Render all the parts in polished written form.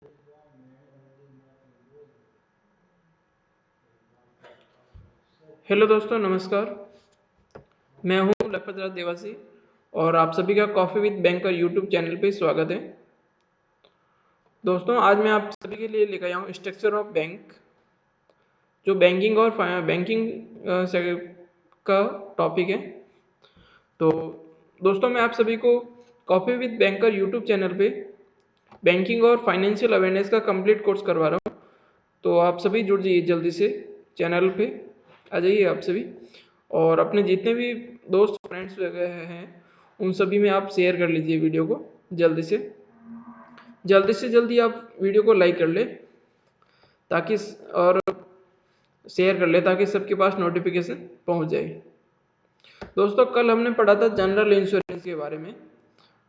Hello दोस्तों, नमस्कार। मैं हूं लखपत राज देवासी और आप सभी का coffee with banker YouTube channel पे स्वागत है। दोस्तों, आज मैं आप सभी के लिए लेकर आया हूँ स्ट्रक्चर ऑफ बैंक, जो बैंकिंग और बैंकिंग का टॉपिक है। तो दोस्तों, मैं आप सभी को coffee with banker YouTube channel पे बैंकिंग और फाइनेंशियल अवेयरनेस का कंप्लीट कोर्स करवा रहा हूँ। तो आप सभी जुड़ जाइए जल्दी से, चैनल पे आ जाइए आप सभी, और अपने जितने भी दोस्त फ्रेंड्स वगैरह हैं उन सभी में आप शेयर कर लीजिए वीडियो को। जल्दी से जल्दी आप वीडियो को लाइक कर ले ताकि और शेयर कर ले ताकि सबके पास नोटिफिकेशन पहुंच जाए। दोस्तों, कल हमने पढ़ा था जनरल इंश्योरेंस के बारे में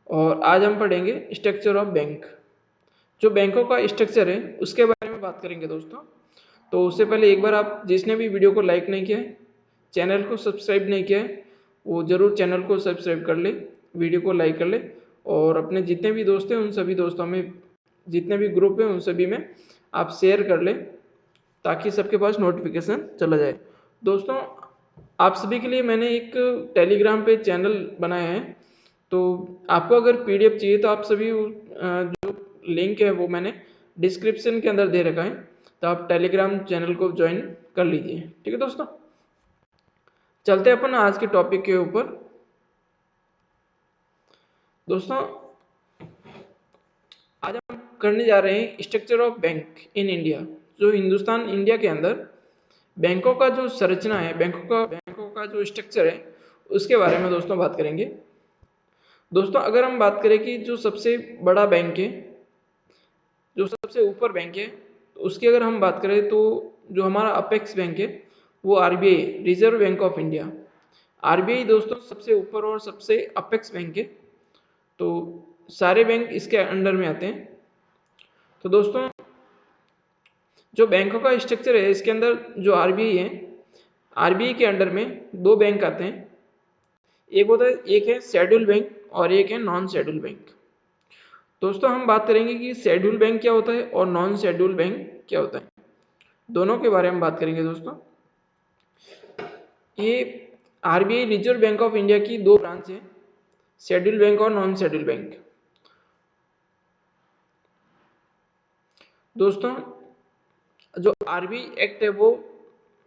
और आज हम पढ़ेंगे स्ट्रक्चर ऑफ बैंक। जो बैंकों का स्ट्रक्चर है उसके बारे में बात करेंगे दोस्तों। तो उससे पहले एक बार आप जिसने भी वीडियो को लाइक नहीं किया है, चैनल को सब्सक्राइब नहीं किया है, वो ज़रूर चैनल को सब्सक्राइब कर ले, वीडियो को लाइक कर ले और अपने जितने भी दोस्त हैं उन सभी दोस्तों में, जितने भी ग्रुप हैं उन सभी में आप शेयर कर ले ताकि सबके पास नोटिफिकेशन चला जाए। दोस्तों, आप सभी के लिए मैंने एक टेलीग्राम पे चैनल बनाया है। तो आपको अगर पीडीएफ चाहिए तो आप सभी जो लिंक है वो मैंने डिस्क्रिप्शन के अंदर दे रखा है, तो आप टेलीग्राम चैनल को ज्वाइन कर लीजिए। ठीक है दोस्तों, चलते हैं अपन आज के टॉपिक के ऊपर। दोस्तों, आज हम करने जा रहे हैं structure of bank in India. जो हिंदुस्तान इंडिया के अंदर बैंकों का जो संरचना है, बैंकों का जो स्ट्रक्चर है, उसके बारे में दोस्तों बात करेंगे। दोस्तों, अगर हम बात करें कि जो सबसे बड़ा बैंक है, जो सबसे ऊपर बैंक है, तो उसकी अगर हम बात करें तो जो हमारा अपेक्स बैंक है वो RBI, reserve Bank of India. RBI दोस्तों सबसे ऊपर और सबसे अपेक्स बैंक है, तो सारे बैंक इसके अंडर में आते हैं। तो दोस्तों, जो बैंकों का स्ट्रक्चर है इसके अंदर जो आरबीआई है, आरबीआई के अंडर में दो बैंक आते हैं। एक है शेड्यूल बैंक और एक है नॉन शेड्यूल बैंक। दोस्तों, हम बात करेंगे कि शेड्यूल बैंक क्या होता है और नॉन शेड्यूल बैंक क्या होता है, दोनों के बारे में बात करेंगे दोस्तों। ये RBI reserve Bank of India की दो ब्रांच है, शेड्यूल बैंक और नॉन शेड्यूल बैंक। दोस्तों, जो आरबीआई एक्ट है वो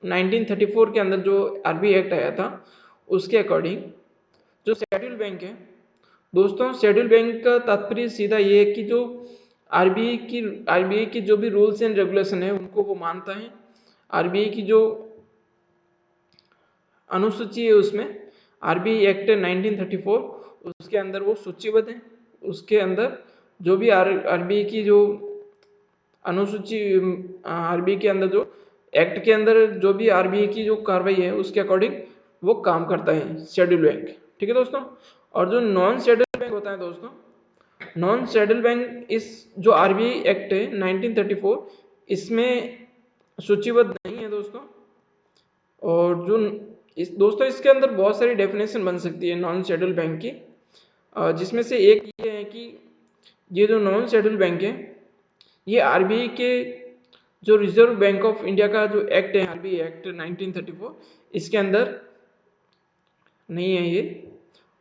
1934 के अंदर जो आरबीआई एक्ट आया था उसके अकॉर्डिंग जो शेड्यूल बैंक है, दोस्तों शेड्यूल बैंक का तात्पर्य सीधा ये है कि जो आरबीआई की जो भी रूल्स एंड रेगुलेशन है उनको वो मानता है। आरबीआई की जो अनुसूची है उसमें आरबीआई एक्ट 1934 उसके अंदर वो सूचीबद्ध है। उसके अंदर जो भी आरबीआई की जो अनुसूची, आरबीआई के अंदर जो एक्ट के अंदर जो भी आरबीआई की जो कार्रवाई है उसके अकॉर्डिंग वो काम करता है शेड्यूल बैंक। ठीक है दोस्तों, और जो नॉन शेड्यूल बैंक होता है दोस्तों, नॉन शेड्यूल बैंक इस जो आरबीआई एक्ट है 1934 इसमें सूचीबद्ध नहीं है दोस्तों। और जो दोस्तों इसके अंदर बहुत सारी डेफिनेशन बन सकती है नॉन शेड्यूल बैंक की, जिसमें से एक ये है कि ये जो नॉन शेड्यूल बैंक है ये आरबीआई के जो रिजर्व बैंक ऑफ इंडिया का जो एक्ट है, आरबीआई एक्ट 1934, इसके अंदर नहीं है ये।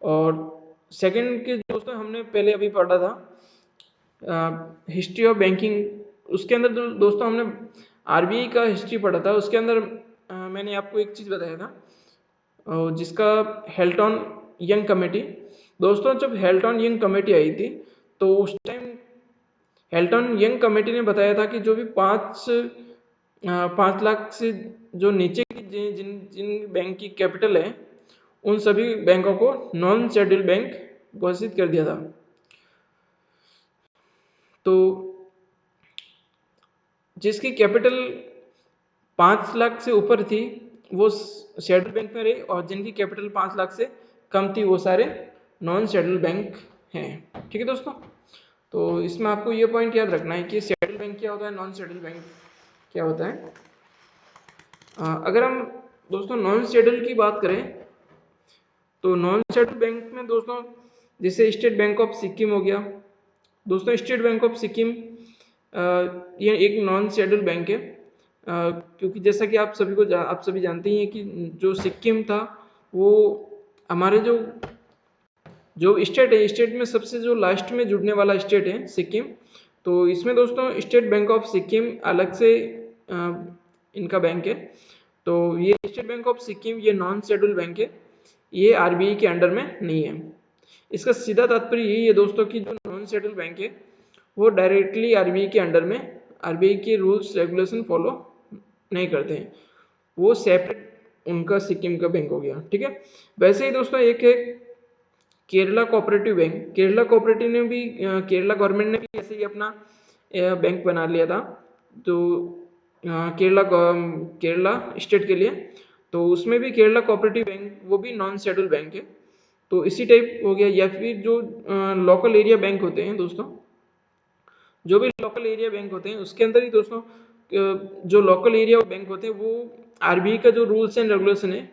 और सेकंड के दोस्तों हमने पहले अभी पढ़ा था हिस्ट्री ऑफ बैंकिंग, उसके अंदर दोस्तों हमने आरबीआई का हिस्ट्री पढ़ा था। उसके अंदर मैंने आपको एक चीज़ बताया था जिसका हेल्टन यंग कमेटी। दोस्तों, जब हेल्टन यंग कमेटी आई थी तो उस टाइम हेल्टन यंग कमेटी ने बताया था कि जो भी 5 लाख से जो नीचे की जिन जिन बैंक की कैपिटल है उन सभी बैंकों को नॉन शेड्यूल बैंक घोषित कर दिया था। तो जिसकी कैपिटल 5 लाख से ऊपर थी वो शेड्यूल बैंक में रही और जिनकी कैपिटल 5 लाख से कम थी वो सारे नॉन शेड्यूल बैंक हैं। ठीक है दोस्तों, तो इसमें आपको ये पॉइंट याद रखना है कि शेड्यूल बैंक क्या होता है, नॉन शेड्यूल बैंक क्या होता है। अगर हम दोस्तों नॉन शेड्यूल की बात करें तो नॉन शेड्यूल बैंक में दोस्तों जैसे स्टेट बैंक ऑफ सिक्किम हो गया। दोस्तों, स्टेट बैंक ऑफ सिक्किम ये एक नॉन शेड्यूल बैंक है, क्योंकि जैसा कि आप सभी जानते ही हैं कि जो सिक्किम था वो हमारे जो स्टेट है, स्टेट में सबसे जो लास्ट में जुड़ने वाला स्टेट है सिक्किम। तो इसमें दोस्तों स्टेट बैंक ऑफ सिक्किम अलग से इनका बैंक है। तो ये स्टेट बैंक ऑफ सिक्किम ये नॉन शेड्यूल बैंक है, ये आरबीआई के अंडर में नहीं है। इसका सीधा तात्पर्य यही है दोस्तों कि जो नॉन शेड्यूल बैंक है वो डायरेक्टली आरबीआई के अंडर में आरबीआई के रूल्स रेगुलेशन फॉलो नहीं करते हैं, वो सेपरेट उनका सिक्किम का बैंक हो गया। ठीक है, वैसे ही दोस्तों एक है Kerala cooperative bank. Kerala cooperative ने भी केरला गवर्नमेंट ने भी ऐसे ही अपना बैंक बना लिया था, तो केरला स्टेट के लिए। तो उसमें भी केरला कोऑपरेटिव बैंक वो भी नॉन शेड्यूल बैंक है, तो इसी टाइप हो गया। या फिर जो लोकल एरिया बैंक होते हैं दोस्तों, जो भी लोकल एरिया बैंक होते हैं उसके अंदर ही दोस्तों जो लोकल एरिया बैंक होते हैं वो आरबीआई का जो रूल्स एंड रेगुलेशन है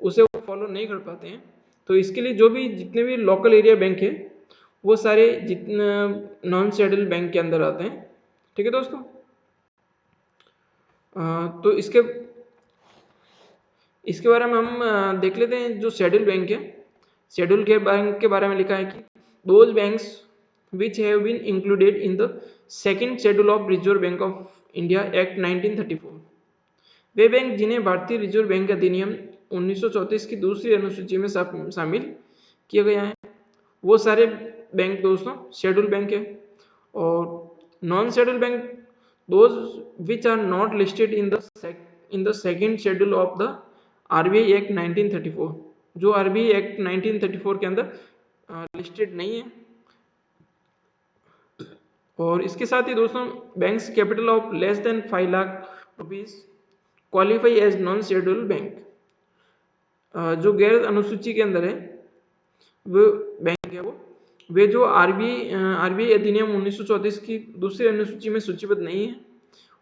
उसे वो फॉलो नहीं कर पाते हैं। तो इसके लिए जो भी जितने भी लोकल एरिया बैंक है वो सारे जितने नॉन शेड्यूल बैंक के अंदर आते हैं। ठीक है दोस्तों, तो इसके बारे में हम देख लेते हैं। जो शेड्यूल बैंक है, शेड्यूल के बैंक के बारे में लिखा है कि those banks which have been included in the second schedule of Reserve Bank of India act 1934, वे बैंक जिन्हें भारतीय रिजर्व बैंक अधिनियम 1934 की दूसरी अनुसूची में शामिल किया गया है, वो सारे बैंक दोस्तों शेड्यूल बैंक है। और non schedule bank those which are not listed in the second schedule of the RBI act 1934, जो आरबीआई एक्ट 1934 के अंदर लिस्टेड नहीं है। और इसके साथ ही दोस्तों banks capital of less than 5 lakh rupees qualify as non schedule bank, जो गैर अनुसूची के अंदर है वो बैंक है, वो वे जो आरबीआई अधिनियम 1934 की दूसरी अनुसूची में सूचीबद्ध नहीं है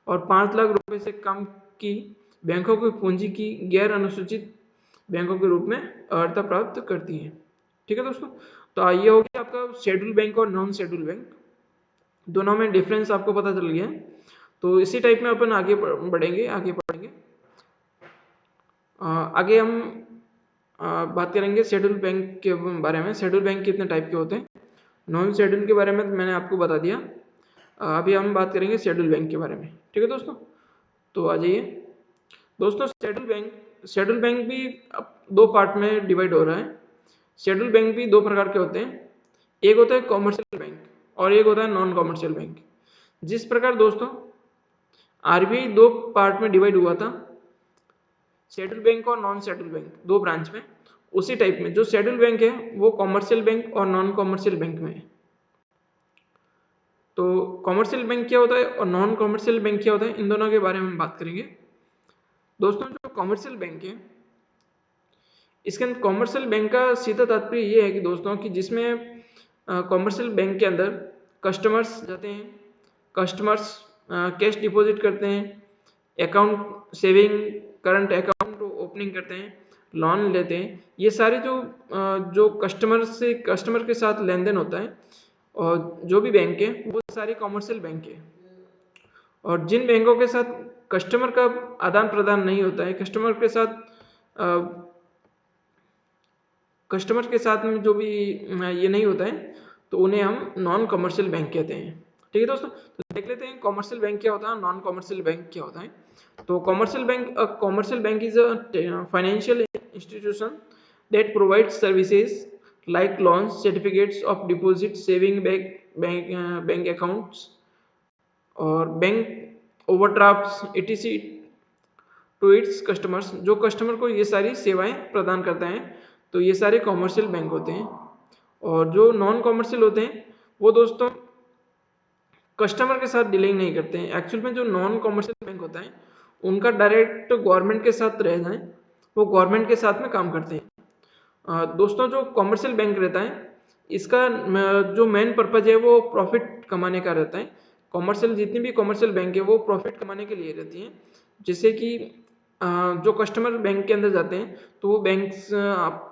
और 5 लाख रुपए से कम की बैंकों की पूंजी की गैर अनुसूचित बैंकों के रूप में अर्हता प्राप्त करती हैं। ठीक है दोस्तों, तो ये हो गया आपका शेड्यूल बैंक और नॉन शेड्यूल बैंक, दोनों में डिफरेंस आपको पता चल गया। तो इसी टाइप में अपन आगे बढ़ेंगे, आगे पढ़ेंगे। आगे हम बात करेंगे शेड्यूल बैंक के बारे में। शेड्यूल बैंक कितने टाइप के होते हैं, नॉन शेड्यूल के बारे में मैंने आपको बता दिया। अभी हम बात करेंगे शेड्यूल बैंक के बारे में। ठीक है दोस्तों, तो आ जाइए दोस्तों। शेड्यूल बैंक भी अब 2 पार्ट में डिवाइड हो रहा है। शेड्यूल बैंक भी 2 प्रकार के होते हैं, एक होता है कॉमर्शियल बैंक और एक होता है नॉन कॉमर्शियल बैंक। जिस प्रकार दोस्तों आरबीआई 2 पार्ट में डिवाइड हुआ था, शेड्यूल बैंक और नॉन शेड्यूल बैंक 2 ब्रांच में, उसी टाइप में जो शेड्यूल बैंक है वो कॉमर्शियल बैंक और नॉन कॉमर्शियल बैंक में है। तो कॉमर्शियल बैंक क्या होता है और नॉन कॉमर्शियल बैंक क्या होता है, इन दोनों के बारे में हम बात करेंगे दोस्तों। जो कॉमर्शियल बैंक है, इसके अंदर कॉमर्शियल बैंक का सीधा तात्पर्य ये है कि दोस्तों कि जिसमें कॉमर्शियल बैंक के अंदर कस्टमर्स जाते हैं, कस्टमर्स कैश डिपॉजिट करते हैं, account saving current account opening करते हैं, लोन लेते हैं। ये सारे जो कस्टमर के साथ लेन देन होता है और जो भी बैंक है वो सारे कॉमर्शियल बैंक है। और जिन बैंकों के साथ कस्टमर का आदान प्रदान नहीं होता है, कस्टमर के साथ में जो भी ये नहीं होता है, तो उन्हें हम नॉन कमर्शियल बैंक कहते हैं। ठीक है दोस्तों, तो देख लेते हैं कॉमर्शियल बैंक क्या होता है, नॉन कॉमर्शियल बैंक क्या होता है। तो commercial bank is a financial institution that provides services like loans, certificates of deposit, saving bank accounts और bank overdrafts etc to its customers. जो कस्टमर को ये सारी सेवाएं प्रदान करता है, तो ये सारे कॉमर्शियल बैंक होते हैं। और जो नॉन कॉमर्शियल होते हैं वो दोस्तों कस्टमर के साथ डीलिंग नहीं करते हैं। एक्चुअल में जो नॉन कॉमर्शियल बैंक होता है उनका डायरेक्ट गवर्नमेंट के साथ रहना है, वो गवर्नमेंट के साथ में काम करते हैं। दोस्तों जो कॉमर्शियल बैंक रहता है इसका जो मेन पर्पज है वो प्रॉफिट कमाने का रहता है। कॉमर्शियल जितनी भी कॉमर्शियल बैंक है वो प्रॉफिट कमाने के लिए रहती हैं। जैसे कि जो कस्टमर बैंक के अंदर जाते हैं तो वो बैंक आप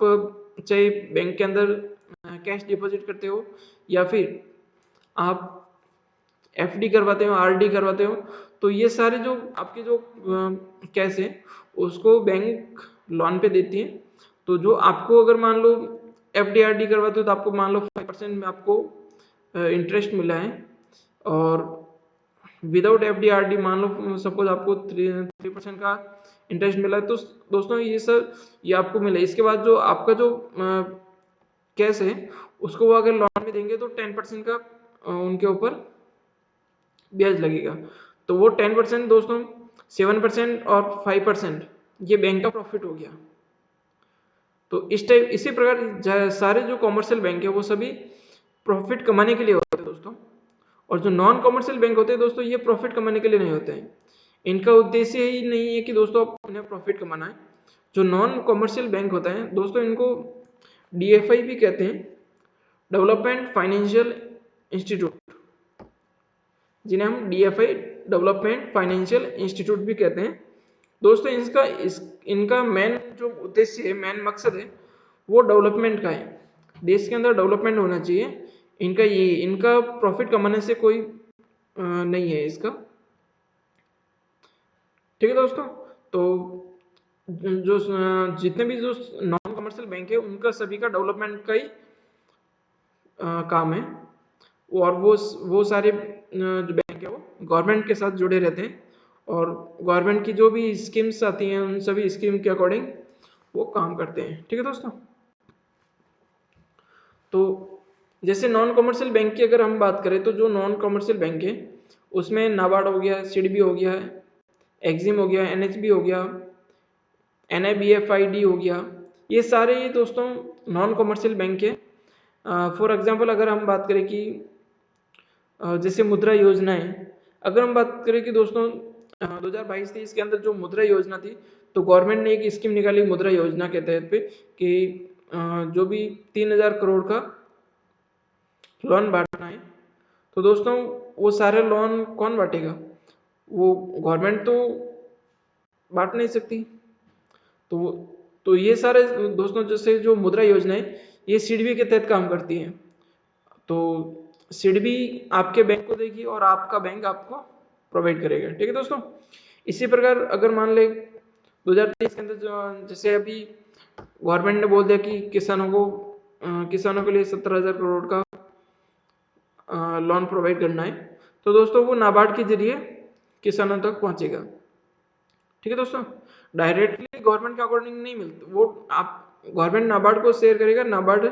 चाहे बैंक के अंदर कैश डिपॉजिट करते हो या फिर आप एफडी करवाते हो, आरडी करवाते हो, तो ये सारे जो आपके जो कैश है उसको बैंक लोन पे देती है। तो जो आपको अगर मान लो एफडी आरडी करवाते हो तो आपको मान लो 5% में आपको इंटरेस्ट मिला है, और विदाउट एफडी आरडी मान लो सपोज आपको 3% का इंटरेस्ट मिला है। तो दोस्तों ये आपको मिला। इसके बाद जो आपका जो कैश है उसको वो अगर लोन में देंगे तो 10% का उनके ऊपर ब्याज लगेगा। तो वो 10% दोस्तों 7% और 5% ये बैंक का प्रॉफिट हो गया। तो इसी प्रकार सारे जो कॉमर्शियल बैंक है वो सभी प्रॉफिट कमाने के लिए होते हैं दोस्तों, और जो नॉन कॉमर्शियल बैंक होते हैं दोस्तों ये प्रॉफिट कमाने के लिए नहीं होते हैं। इनका उद्देश्य ही नहीं है कि दोस्तों उन्हें प्रॉफिट कमाना है। जो नॉन कॉमर्शियल बैंक होता है दोस्तों इनको DFI भी कहते हैं, डेवलपमेंट फाइनेंशियल इंस्टीट्यूट, जिन्हें हम DFI डेवलपमेंट फाइनेंशियल इंस्टीट्यूट भी कहते हैं। दोस्तों इनका मेन जो उद्देश्य है, मेन मकसद है वो डेवलपमेंट का है। देश के अंदर डेवलपमेंट होना चाहिए, इनका प्रॉफिट कमाने से कोई नहीं है इसका। ठीक है दोस्तों, तो जो जितने भी जो नॉन कमर्शियल बैंक है उनका सभी का डेवलपमेंट का ही काम है, और वो सारे जो बैंक है वो गवर्नमेंट के साथ जुड़े रहते हैं, और गवर्नमेंट की जो भी स्कीम्स आती हैं उन सभी स्कीम के अकॉर्डिंग वो काम करते हैं। ठीक है दोस्तों, तो जैसे नॉन कमर्शियल बैंक की अगर हम बात करें तो जो नॉन कमर्शियल बैंक है उसमें नाबार्ड हो गया, सिडबी हो गया, एक्जिम हो गया, NHB हो गया, NIBFID हो गया, ये सारे ये दोस्तों नॉन कमर्शियल बैंक है। फॉर एग्जांपल अगर हम बात करें कि जैसे मुद्रा योजना है, अगर हम बात करें कि दोस्तों 2022-23 के अंदर जो मुद्रा योजना थी, तो गवर्नमेंट ने एक स्कीम निकाली मुद्रा योजना के तहत पे कि जो भी 3,000 करोड़ का लोन बांटना है, तो दोस्तों वो सारे लोन कौन बांटेगा? वो गवर्नमेंट तो बांट नहीं सकती। तो ये सारे दोस्तों जैसे जो मुद्रा योजना है ये सिडबी के तहत काम करती है। तो सिडबी आपके बैंक को देगी और आपका बैंक आपको प्रोवाइड करेगा। ठीक है दोस्तों, इसी प्रकार अगर मान ले 2023 के अंदर जैसे अभी गवर्नमेंट ने बोल दिया कि किसानों के लिए 17,000 करोड़ का लोन प्रोवाइड करना है, तो दोस्तों वो नाबार्ड के जरिए किसानों तक पहुंचेगा। ठीक है दोस्तों, डायरेक्टली गवर्नमेंट के अकॉर्डिंग नहीं मिलता, वो आप गवर्नमेंट नाबार्ड को शेयर करेगा, नाबार्ड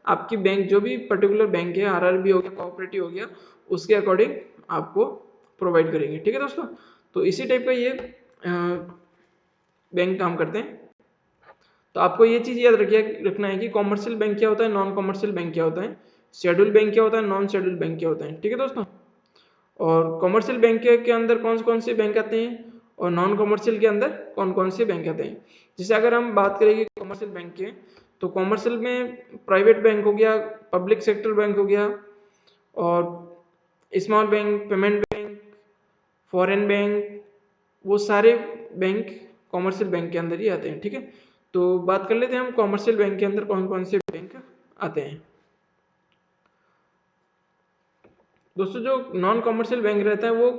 आपकी बैंक जो भी पर्टिकुलर बैंक है, RRB हो गया, कोऑपरेटिव हो गया, उसके अकॉर्डिंग आपको प्रोवाइड करेंगे। ठीक है दोस्तों, तो इसी टाइप का ये बैंक काम करते हैं। तो आपको ये चीज़ याद रखना है कि कॉमर्शियल बैंक क्या होता है, नॉन कॉमर्शियल बैंक क्या होता है, शेड्यूल बैंक क्या होता है, नॉन शेड्यूल बैंक क्या होता है। ठीक है दोस्तों, और कॉमर्शियल बैंक के अंदर कौन कौन से बैंक आते हैं और नॉन कॉमर्शियल के अंदर कौन कौन से बैंक आते हैं। जैसे अगर हम बात करेंगे कॉमर्शियल बैंक के, तो कॉमर्शियल में प्राइवेट बैंक हो गया, पब्लिक सेक्टर बैंक हो गया, और small bank, payment bank, foreign bank, वो सारे बैंक कॉमर्शियल बैंक के अंदर ही आते हैं। ठीक है, तो बात कर लेते हैं हम कॉमर्शियल बैंक के अंदर कौन कौन से बैंक आते हैं। दोस्तों जो नॉन कॉमर्शियल बैंक रहता है वो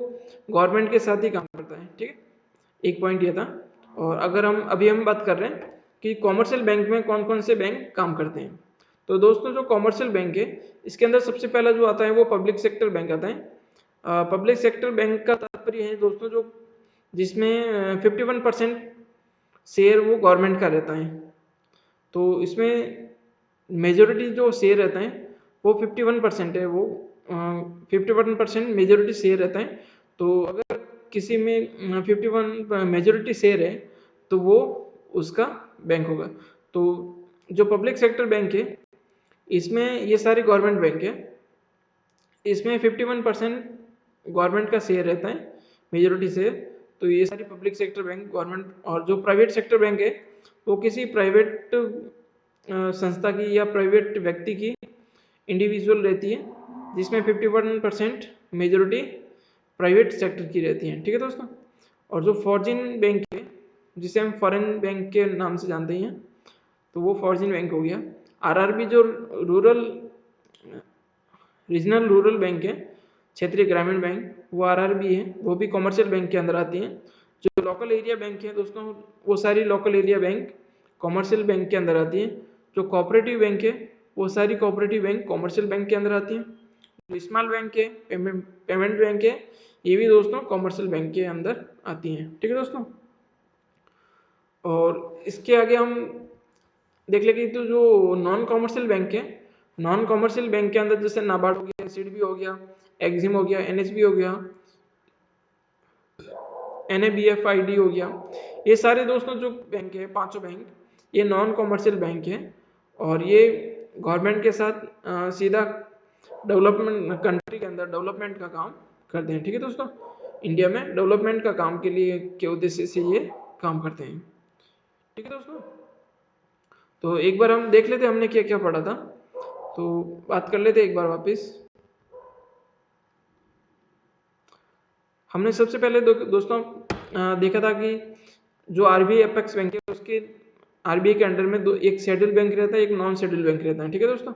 गवर्नमेंट के साथ ही काम करता है। ठीक है, एक पॉइंट ये था। और अगर हम बात कर रहे हैं कि कॉमर्शियल बैंक में कौन कौन से बैंक काम करते हैं, तो दोस्तों जो कॉमर्शियल बैंक है इसके अंदर सबसे पहला जो आता है वो पब्लिक सेक्टर बैंक आता है। पब्लिक सेक्टर बैंक का तात्पर्य है दोस्तों जो जिसमें 51% शेयर वो गवर्नमेंट का रहता है। तो इसमें मेजोरिटी जो शेयर रहता है वो 51% है, वो 51% मेजोरिटी शेयर रहता है। तो अगर किसी में 51 मेजोरिटी शेयर है तो वो उसका बैंक होगा। तो जो पब्लिक सेक्टर बैंक है इसमें ये सारे गवर्नमेंट बैंक है, इसमें 51% गवर्नमेंट का शेयर रहता है, मेजोरिटी शेयर। तो ये सारी पब्लिक सेक्टर बैंक गवर्नमेंट, और जो प्राइवेट सेक्टर बैंक है वो किसी प्राइवेट संस्था की या प्राइवेट व्यक्ति की इंडिविजुअल रहती है, जिसमें 51% मेजोरिटी प्राइवेट सेक्टर की रहती है। ठीक है दोस्तों, और जो फॉरेन बैंक है जिसे हम फॉरेन बैंक के नाम से जानते हैं, तो वो फॉरेन बैंक हो गया। RRB जो रीजनल रूरल बैंक है, क्षेत्रीय ग्रामीण बैंक, वो आरआरबी है, वो भी कॉमर्शियल बैंक के अंदर आती हैं। जो लोकल एरिया बैंक है दोस्तों, वो सारी local area bank commercial bank के अंदर आती है। जो कोऑपरेटिव बैंक है वो सारी कोऑपरेटिव बैंक कॉमर्शियल बैंक के अंदर आती है। जो स्मॉल बैंक है, पेमेंट बैंक है, ये भी दोस्तों कॉमर्शियल बैंक के अंदर आती हैं। ठीक है दोस्तों, और इसके आगे हम देख लेंगे तो जो नॉन कॉमर्शियल बैंक है, नॉन कॉमर्शियल बैंक के अंदर जैसे नाबार्ड हो गया, सिडबी हो गया, एक्जिम हो गया, एनएचबी हो गया, एनएबीएफआईडी हो गया, ये सारे दोस्तों जो बैंक है, पांचों बैंक, ये नॉन कॉमर्शियल बैंक है और ये गवर्नमेंट के साथ सीधा डेवलपमेंट, कंट्री के अंदर डेवलपमेंट का काम करते हैं। ठीक है दोस्तों, इंडिया में डेवलपमेंट का काम के लिए के उद्देश्य से ये काम करते हैं। ठीक है दोस्तों, तो एक बार हम देख लेते हमने क्या क्या पढ़ा था, तो बात कर लेते एक बार वापस। हमने सबसे पहले दोस्तों देखा था कि जो आरबीआई अपेक्स बैंक है उसके आरबीआई के अंडर में एक शेड्यूल बैंक रहता है, एक नॉन शेड्यूल बैंक रहता है। ठीक है दोस्तों,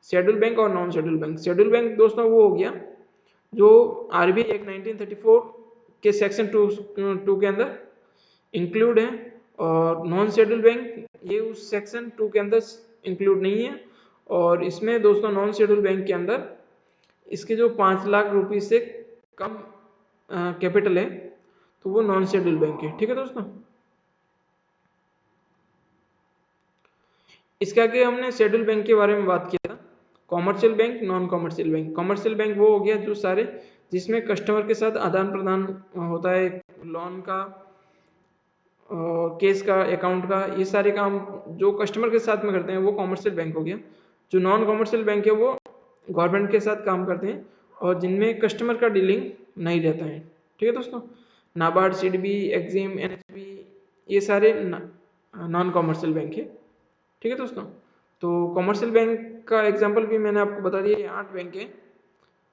शेड्यूल बैंक और non schedule bank. Schedule bank दोस्तों वो हो गया जो आरबीआई एक्ट 1934 के सेक्शन 2 के अंदर इंक्लूड है, और नॉन शेड्यूल बैंक ये उस सेक्शन 2 के अंदर इंक्लूड नहीं है। और इसमें दोस्तों नॉन शेड्यूल बैंक के अंदर इसके जो 5 लाख रुपए से कम कैपिटल है तो वो नॉन शेड्यूल बैंक है। ठीक है दोस्तों, इसके आगे हमने शेड्यूल बैंक के बारे में बात किया था। Commercial bank, non commercial bank. Commercial bank वो हो गया जो सारे जिसमें कस्टमर के साथ आदान प्रदान होता है, लोन का, केस का, अकाउंट का, ये सारे काम जो कस्टमर के साथ में करते हैं वो कॉमर्शियल बैंक हो गया। जो नॉन कॉमर्शियल बैंक है वो गवर्नमेंट के साथ काम करते हैं और जिनमें कस्टमर का डीलिंग नहीं रहता है। ठीक है दोस्तों, नाबार्ड, सिडबी, एक्जिम, एनएचबी, ये सारे नॉन कॉमर्शियल बैंक है। ठीक है दोस्तों, तो कॉमर्शियल बैंक का एग्जांपल भी मैंने आपको बता दिया, ये 8 बैंक है।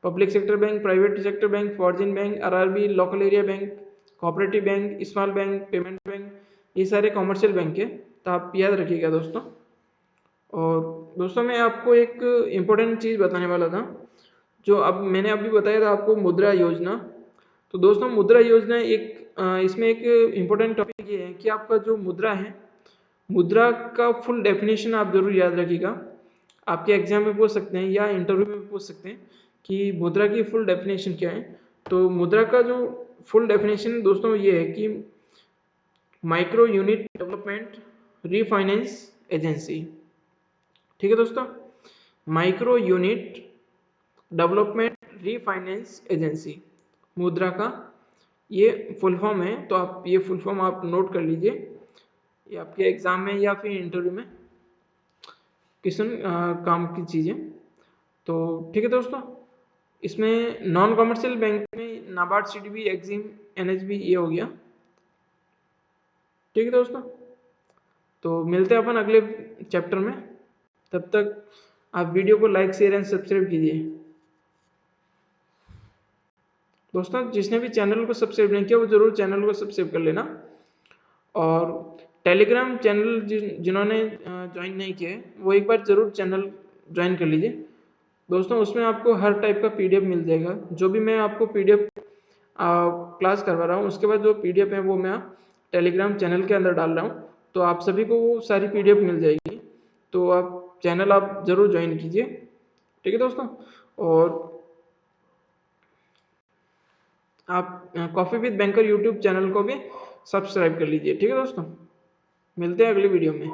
Public sector bank, private sector bank, foreign bank, RRB, local area bank, cooperative bank, small bank, payment bank, ये सारे कॉमर्शियल बैंक है, तो आप याद रखिएगा दोस्तों। और दोस्तों मैं आपको एक इम्पोर्टेंट चीज़ बताने वाला था, जो अब मैंने अभी बताया था आपको, मुद्रा योजना। तो दोस्तों मुद्रा योजना इसमें एक इम्पोर्टेंट टॉपिक ये है कि आपका जो मुद्रा है, मुद्रा का फुल डेफिनेशन आप जरूर याद रखिएगा। आपके एग्जाम में पूछ सकते हैं या इंटरव्यू में पूछ सकते हैं कि मुद्रा की फुल डेफिनेशन क्या है। तो मुद्रा का जो फुल डेफिनेशन दोस्तों ये है कि micro unit development refinance agency. ठीक है दोस्तों, micro unit development refinance agency, मुद्रा का ये फुल फॉर्म है। तो आप ये फुल फॉर्म आप नोट कर लीजिए, ये आपके एग्जाम में या फिर इंटरव्यू में क्वेश्चन काम की चीज़ें। तो ठीक है दोस्तों, इसमें नॉन कॉमर्शियल बैंक में नाबार्ड, सिडबी, एक्जिम, एनएचबी ये हो गया। ठीक है दोस्तों, तो मिलते हैं अपन अगले चैप्टर में। तब तक आप वीडियो को लाइक, शेयर एंड सब्सक्राइब कीजिए। दोस्तों जिसने भी चैनल को सब्सक्राइब नहीं किया वो जरूर चैनल को सब्सक्राइब कर लेना, और टेलीग्राम चैनल जिन्होंने ज्वाइन नहीं किया है वो एक बार जरूर चैनल ज्वाइन कर लीजिए दोस्तों। उसमें आपको हर टाइप का पीडीएफ मिल जाएगा। जो भी मैं आपको पीडीएफ क्लास करवा रहा हूँ उसके बाद जो पीडीएफ है वो मैं टेलीग्राम चैनल के अंदर डाल रहा हूँ, तो आप सभी को वो सारी पीडीएफ मिल जाएगी। तो आप चैनल आप जरूर ज्वाइन कीजिए। ठीक है दोस्तों, और आप coffee with banker YouTube channel को भी सब्सक्राइब कर लीजिए। ठीक है दोस्तों, मिलते हैं अगली वीडियो में।